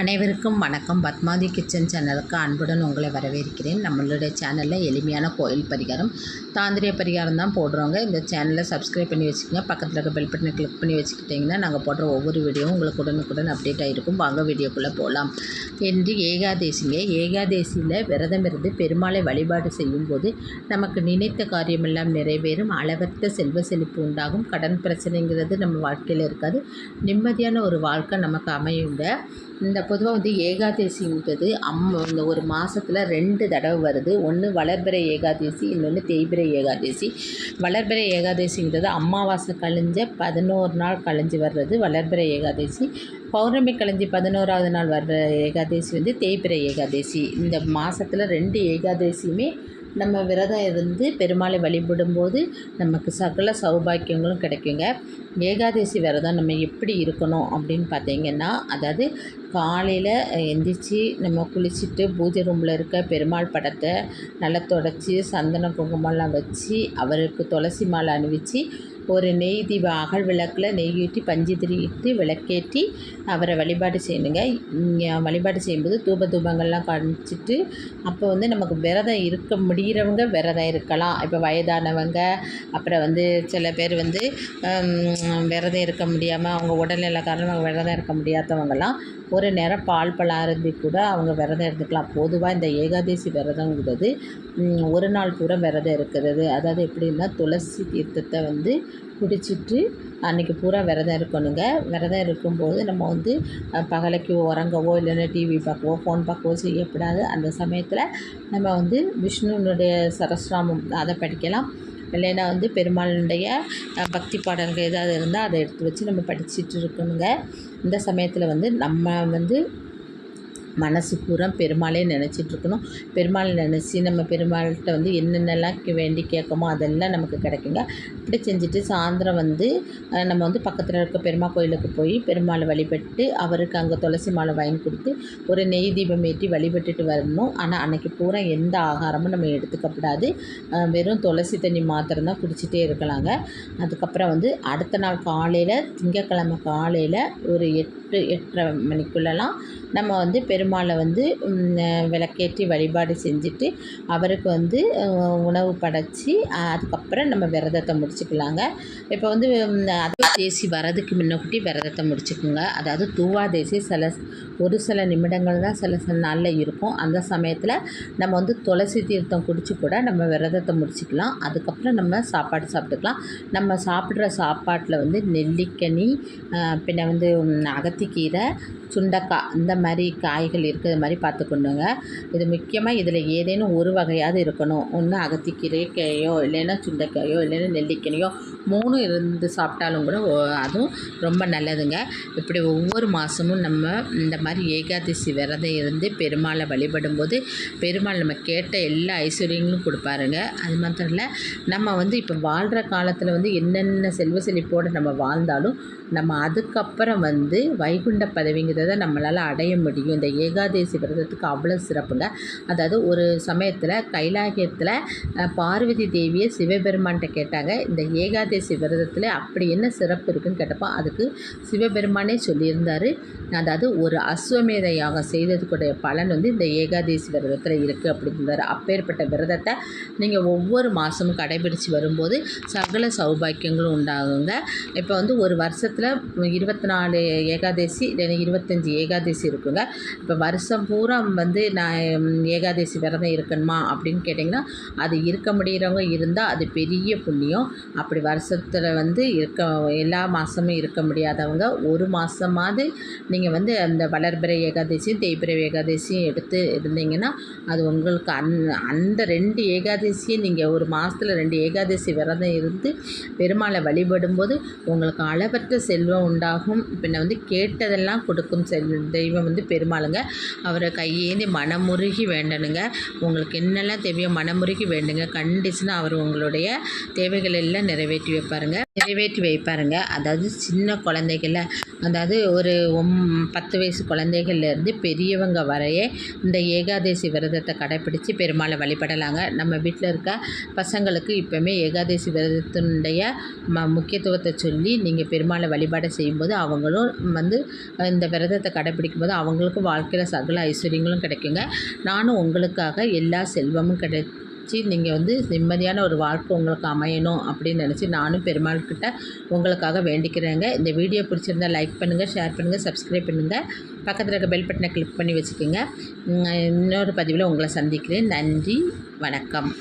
அனைவருக்கும் வணக்கம். பத்மாதி கிச்சன் சேனலுக்கு அன்புடன் உங்களை வரவேற்கிறேன். நம்மளுடைய சேனலில் எளிமையான கோயில் பரிகாரம், தாந்திரிய பரிகாரம் தான் போடுறோங்க. இந்த சேனலை சப்ஸ்கிரைப் பண்ணி வச்சுக்கோங்க. பக்கத்தில் இருக்க பெல் பட்டனை கிளிக் பண்ணி வச்சுக்கிட்டிங்கன்னா நாங்கள் போடுற ஒவ்வொரு வீடியோவும் உங்களுக்கு உடனுக்குடன் அப்டேட் ஆகிருக்கும். வாங்க வீடியோக்குள்ளே போகலாம். இன்று ஏகாதேசிங்க. ஏகாதேசியில் விரதம் இருந்து பெருமாளை வழிபாடு செய்யும்போது நமக்கு நினைத்த காரியமெல்லாம் நிறைவேறும், அளவற்ற செல்வ செழிப்பு உண்டாகும், கடன் பிரச்சனைங்கிறது நம்ம வாழ்க்கையில் இருக்காது, நிம்மதியான ஒரு வாழ்க்கை நமக்கு அமையுங்க. இந்த பொதுவாக வந்து ஏகாதேசிங்கிறது இந்த ஒரு மாதத்தில் 2 தடவை வருது. ஒன்று வளர்பிறை ஏகாதேசி, இன்னொன்று தேய்பிறை ஏகாதேசி. வளர்பிறை ஏகாதேசிங்கிறது அமாவாசை கழிஞ்ச 11 நாள் கழிஞ்சு வர்றது வளர்பிறை ஏகாதேசி. பௌர்ணமி கழிஞ்சு 11ஆவது நாள் வர்ற ஏகாதேசி வந்து தேய்பிறை ஏகாதேசி. இந்த மாதத்தில் 2 ஏகாதேசியுமே நம்ம விரதம் இருந்து பெருமாளை வழிபடும்போது நமக்கு சகல சௌபாக்கியங்களும் கிடைக்குங்க. ஏகாதசி விரதம் நம்ம எப்படி இருக்கணும் அப்படின்னு பார்த்தீங்கன்னா, அதாவது காலையில் எந்திரிச்சு நம்ம குளிச்சுட்டு பூஜை ரூமில் இருக்க பெருமாள் படத்தை நல்லா தொடச்சி சந்தன குங்குமம்லாம் வச்சு அவருக்கு துளசி மாலை அணிவிச்சு ஒரு நெய் தீப அகல் விளக்கில் நெய் ஊற்றி பஞ்சு திரிட்டு விளக்கேற்றி அவரை வழிபாடு செய்யணுங்க. வழிபாடு செய்யும்போது தூபங்கள்லாம் காமிச்சிட்டு அப்போ வந்து நமக்கு விரதம் இருக்க முடிகிறவங்க விரதம் இருக்கலாம். இப்போ வயதானவங்க, அப்புறம் வந்து சில பேர் வந்து விரதம் இருக்க முடியாமல் அவங்க உடல்நிலை காரணமாக விரதம் இருக்க முடியாதவங்கலாம் ஒரு நேரம் பால் பழம் அருந்தி கூட அவங்க விரதம் இருந்துக்கலாம். பொதுவாக இந்த ஏகாதசி விரதங்கிறது ஒரு நாள் பூரா விரதம் இருக்கிறது. அதாவது எப்படின்னா, துளசி தீர்த்தத்தை வந்து குடிச்சிட்டு அன்றைக்கி பூரா விரதம் இருக்கணுங்க. விரதம் இருக்கும்போது நம்ம வந்து பகலைக்கு உறங்கவோ இல்லைன்னா டிவி பார்க்கவோ ஃபோன் பார்க்கவோ செய்யக்கூடாது. அந்த சமயத்தில் நம்ம வந்து விஷ்ணுனுடைய சரஸ்ராமம் அதை படிக்கலாம். இல்லைன்னா வந்து பெருமாளுடைய பக்தி பாடல்கள் ஏதாவது இருந்தால் அதை எடுத்து வச்சு நம்ம படிச்சுட்டு இருக்கணுங்க. இந்த சமயத்தில் வந்து நம்ம வந்து மனசு பூரா பெருமாளே நினச்சிட்ருக்கணும். பெருமாளை நினச்சி நம்ம பெருமாள்கிட்ட வந்து என்னென்னலாம் வேண்டி கேட்கமோ அதெல்லாம் நமக்கு கிடைக்குங்க. இப்படி செஞ்சுட்டு சாயந்தரம் வந்து நம்ம வந்து பக்கத்தில் இருக்க பெருமாள் கோயிலுக்கு போய் பெருமாளை வழிபட்டு அவருக்கு அங்கே துளசி மாலை வாங்கி கொடுத்து ஒரு நெய் தீபம் ஏற்றி வழிபட்டுட்டு வரணும். ஆனால் அன்றைக்கி பூரா எந்த ஆகாரமும் நம்ம எடுத்துக்கப்படாது. வெறும் துளசி தண்ணி மாத்திரம் தான் குடிச்சிட்டே இருக்கலாங்க. அதுக்கப்புறம் வந்து அடுத்த நாள் காலையில், திங்கட்கிழமை காலையில் ஒரு 8-8:30 மணிக்குள்ளெல்லாம் நம்ம வந்து பெருமாளை வந்து விளக்கேற்றி வழிபாடு செஞ்சுட்டு அவருக்கு வந்து உணவு படைச்சி அதுக்கப்புறம் நம்ம விரதத்தை முடிச்சுக்கலாங்க. இப்போ வந்து தேசி வரதுக்கு முன்னக்கூட்டி விரதத்தை முடிச்சுக்குங்க. அதாவது தூவாதேசி ஒரு சில நிமிடங்கள் தான் சில நாளில் இருக்கும். அந்த சமயத்தில் நம்ம வந்து துளசி தீர்த்தம் குடிச்சு கூட நம்ம விரதத்தை முடிச்சுக்கலாம். அதுக்கப்புறம் நம்ம சாப்பாடு சாப்பிட்டுக்கலாம். நம்ம சாப்பிட்ற சாப்பாட்டில் வந்து நெல்லிக்கனி, பின்ன வந்து அகத்திக்கீரை, சுண்டக்காய், இந்த மாதிரி காய்கள் இருக்கிற மாதிரி பார்த்துக்கணுங்க. இது முக்கியமாக இதில் ஏதேனும் ஒரு வகையாவது இருக்கணும். ஒன்று அகத்திக்கீரையோ இல்லைன்னா சுண்டைக்காயோ இல்லைன்னா நெல்லிக்கனியோ 3 இருந்து சாப்பிட்டாலும் கூட அதுவும் ரொம்ப நல்லதுங்க. இப்படி ஒவ்வொரு மாதமும் நம்ம இந்த மாதிரி ஏகாதசி விரதம் இருந்து பெருமாளை வழிபடும்போது பெருமாள் நம்ம கேட்ட எல்லா ஐஸ்வர்யங்களும் கொடுப்பாருங்க. அது மாத்திரம் இல்லை, நம்ம வந்து இப்போ வாழ்கிற காலத்தில் வந்து என்னென்ன செல்வ செழிப்போடு நம்ம வாழ்ந்தாலும் நம்ம அதுக்கப்புறம் வந்து வைகுண்ட பதவிங்கிறத நம்மளால் அடைய முடியும். இந்த ஏகாதசி விரதத்துக்கு அவ்வளோ சிறப்புங்க. அதாவது ஒரு சமயத்தில் கைலாயத்தில் பார்வதி தேவியை சிவபெருமான்கிட்ட கேட்டாங்க, இந்த ஏகாதசி விரதத்தில் அப்படி என்ன சிறப்பு இருக்குதுன்னு கேட்டப்போ அதுக்கு சிவபெருமானே சொல்லியிருந்தார். அதாவது ஒரு அஸ்வமேத யாகம் செய்ததுக்குடைய பலன் வந்து இந்த ஏகாதசி விரதத்தில் இருக்குது அப்படிங்கிறார். அப்பேற்பட்ட விரதத்தை நீங்கள் ஒவ்வொரு மாதமும் கடைபிடிச்சு வரும்போது சகல சௌபாக்கியங்களும் உண்டாகுங்க. இப்போ வந்து ஒரு வருஷத்தில் 24 ஏகாதசி இல்லைன்னா 25 ஏகாதசி இருக்குங்க. இப்போ வருஷம் பூரா வந்து நான் ஏகாதசி விரதம் இருக்கணுமா அப்படின்னு கேட்டிங்கன்னா, அது இருக்க முடிகிறவங்க இருந்தால் அது பெரிய புண்ணியம். அப்படி வருஷத்தில் வந்து எல்லா மாதமும் இருக்க முடியாதவங்க ஒரு மாதமாவது நீங்கள் வந்து அந்த வளர்பிறை ஏகாதசியும் தேய்பிறை ஏகாதசியும் எடுத்து இருந்தீங்கன்னா அது உங்களுக்கு அந்த 2 ஏகாதசியும் நீங்கள் ஒரு மாதத்தில் 2 ஏகாதசி விரதம் இருந்து பெருமாளை வழிபடும்போது உங்களுக்கு அளவற்ற செல்வம் உண்டாகும். பின்ன வந்து கேட்டதெல்லாம் கொடுக்கும் தெய்வம் வந்து பெருமாளுங்க. அவரை கையேந்தி மனமுருகி வேண்டணுங்க. உங்களுக்கு என்னெல்லாம் தேவையோ மனமுருகி வேண்டுங்க. கண்டிஷனாக அவர் உங்களுடைய தேவைகள் எல்லாம் நிறைவேற்றி நிறைவேற்றி வைப்பாருங்க. அதாவது சின்ன குழந்தைகள, அதாவது ஒரு 10 வயசு குழந்தைகள்லேருந்து பெரியவங்க வரையே இந்த ஏகாதசி விரதத்தை கடைப்பிடித்து பெருமாளை வழிபடலாங்க. நம்ம வீட்டில் இருக்க பசங்களுக்கு இப்போவுமே ஏகாதசி விரதத்தினுடைய முக்கியத்துவத்தை சொல்லி நீங்கள் பெருமாளை வழிபாடு செய்யும்போது அவங்களும் இந்த விரதத்தை கடைப்பிடிக்கும்போது அவங்களுக்கும் வாழ்க்கையில் சகல ஐஸ்வர்யங்களும் கிடைக்குங்க. நானும் உங்களுக்காக எல்லா செல்வமும் நீங்கள் நிம்மதியான ஒரு வாழ்க்கை உங்களுக்கு அமையணும் அப்படின்னு நினச்சி நானும் பெருமாள்கிட்ட உங்களுக்காக வேண்டிக்கிறேங்க. இந்த வீடியோ பிடிச்சிருந்தா லைக் பண்ணுங்கள், ஷேர் பண்ணுங்கள், சப்ஸ்கிரைப் பண்ணுங்கள். பக்கத்தில் இருக்க பெல் பட்டனை கிளிக் பண்ணி வச்சுக்கோங்க. இன்னொரு பதிவில் உங்களை சந்திக்கிறேன். நன்றி, வணக்கம்.